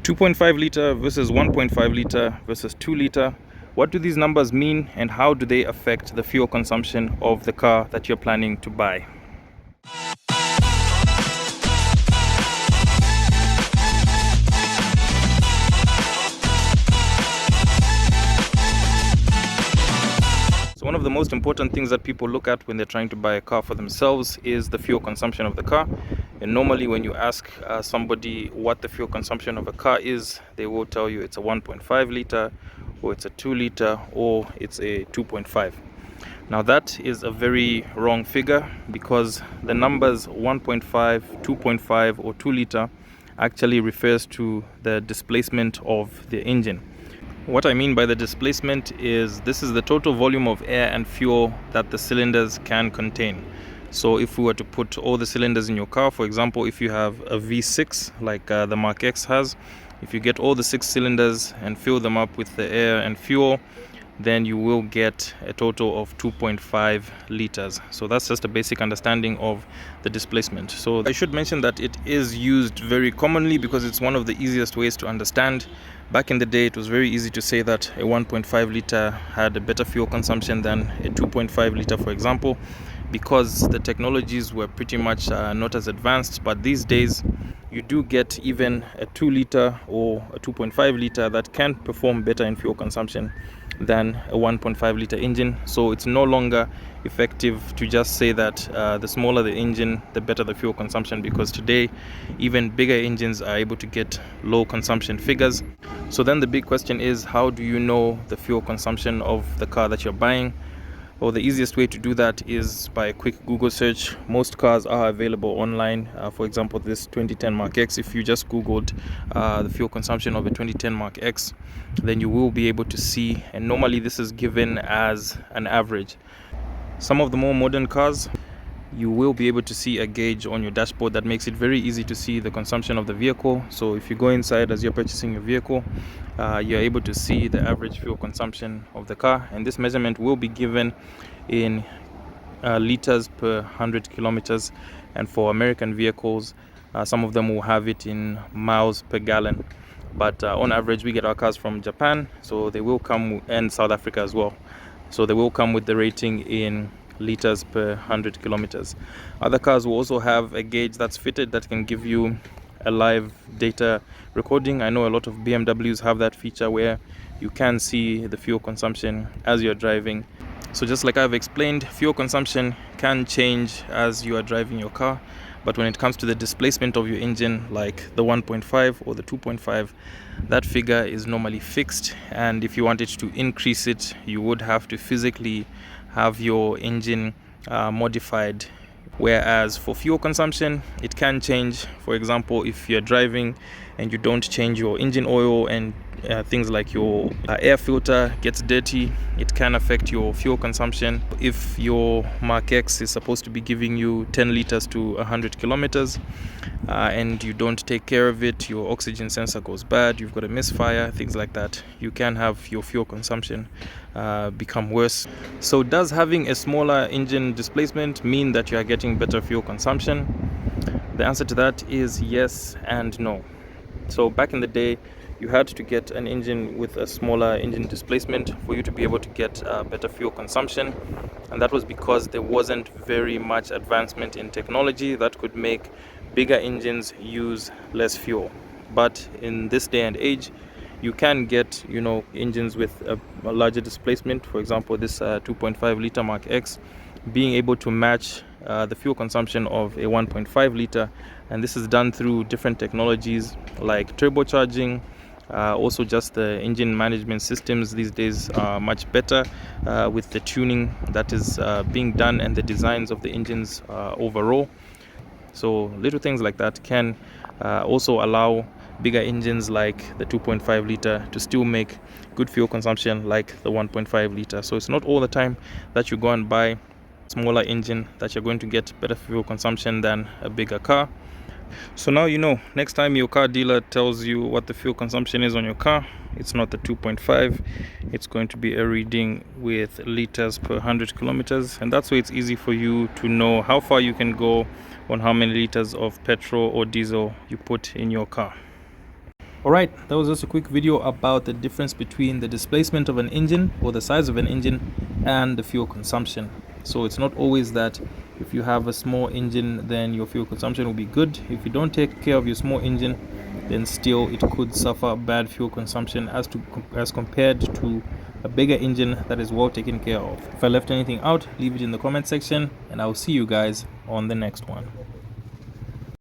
2.5 liter versus 1.5 liter versus 2 liter. What do these numbers mean, and how do they affect the fuel consumption of the car that you're planning to buy? So one of the most important things that people look at when they're trying to buy a car for themselves is the fuel consumption of the car. And normally when you ask somebody what the fuel consumption of a car is, they will tell you it's a 1.5 liter, or it's a 2 liter, or it's a 2.5. Now that is a very wrong figure, because the numbers 1.5, 2.5 or 2 liter actually refers to the displacement of the engine. What I mean by the displacement is this is the total volume of air and fuel that the cylinders can contain. So if we were to put all the cylinders in your car, for example, if you have a V6 like the Mark X has, if you get all the 6 cylinders and fill them up with the air and fuel, then you will get a total of 2.5 liters. So that's just a basic understanding of the displacement. So I should mention that it is used very commonly because it's one of the easiest ways to understand. Back in the day, it was very easy to say that a 1.5 liter had a better fuel consumption than a 2.5 liter, for example, because the technologies were pretty much not as advanced. But these days, you do get even a 2 liter or a 2.5 liter that can perform better in fuel consumption than a 1.5 liter engine. So it's no longer effective to just say that the smaller the engine, the better the fuel consumption, because today even bigger engines are able to get low consumption figures. So then the big question is, how do you know the fuel consumption of the car that you're buying? Well, the easiest way to do that is by a quick Google search. Most cars are available online. For example, this 2010 Mark X, if you just Googled the fuel consumption of a 2010 Mark X, then you will be able to see, and normally this is given as an average. Some of the more modern cars, you will be able to see a gauge on your dashboard that makes it very easy to see the consumption of the vehicle. So if you go inside as you're purchasing your vehicle, you're able to see the average fuel consumption of the car, and this measurement will be given in liters per 100 kilometers. And for American vehicles, some of them will have it in miles per gallon. But on average, we get our cars from Japan, so they will come, and South Africa as well, so they will come with the rating in liters per 100 kilometers. Other cars will also have a gauge that's fitted that can give you a live data recording. I know a lot of BMWs have that feature where you can see the fuel consumption as you're driving. So just like I've explained, fuel consumption can change as you are driving your car, but when it comes to the displacement of your engine, like the 1.5 or the 2.5, that figure is normally fixed, and if you wanted to increase it, you would have to physically have your engine modified. Whereas for fuel consumption, it can change. For example, if you're driving and you don't change your engine oil, and things like your air filter gets dirty, it can affect your fuel consumption. If your Mark X is supposed to be giving you 10 liters to 100 kilometers and you don't take care of it, your oxygen sensor goes bad, you've got a misfire, things like that, you can have your fuel consumption become worse. So does having a smaller engine displacement mean that you are getting better fuel consumption? The answer to that is yes and no. So back in the day, you had to get an engine with a smaller engine displacement for you to be able to get better fuel consumption, and that was because there wasn't very much advancement in technology that could make bigger engines use less fuel. But in this day and age, you can get engines with a larger displacement. For example, this 2.5 liter Mark X being able to match the fuel consumption of a 1.5 liter, and this is done through different technologies like turbocharging. Also, just the engine management systems these days are much better with the tuning that is being done and the designs of the engines overall. So little things like that can also allow bigger engines like the 2.5 liter to still make good fuel consumption like the 1.5 liter. So it's not all the time that you go and buy a smaller engine that you're going to get better fuel consumption than a bigger car. So now you know, next time your car dealer tells you what the fuel consumption is on your car, it's not the 2.5, it's going to be a reading with liters per 100 kilometers, and that's why it's easy for you to know how far you can go on how many liters of petrol or diesel you put in your car. Alright, that was just a quick video about the difference between the displacement of an engine or the size of an engine and the fuel consumption. So it's not always that if you have a small engine then your fuel consumption will be good. If you don't take care of your small engine, then still it could suffer bad fuel consumption as compared to a bigger engine that is well taken care of. If I left anything out, leave it in the comment section, and I'll see you guys on the next one.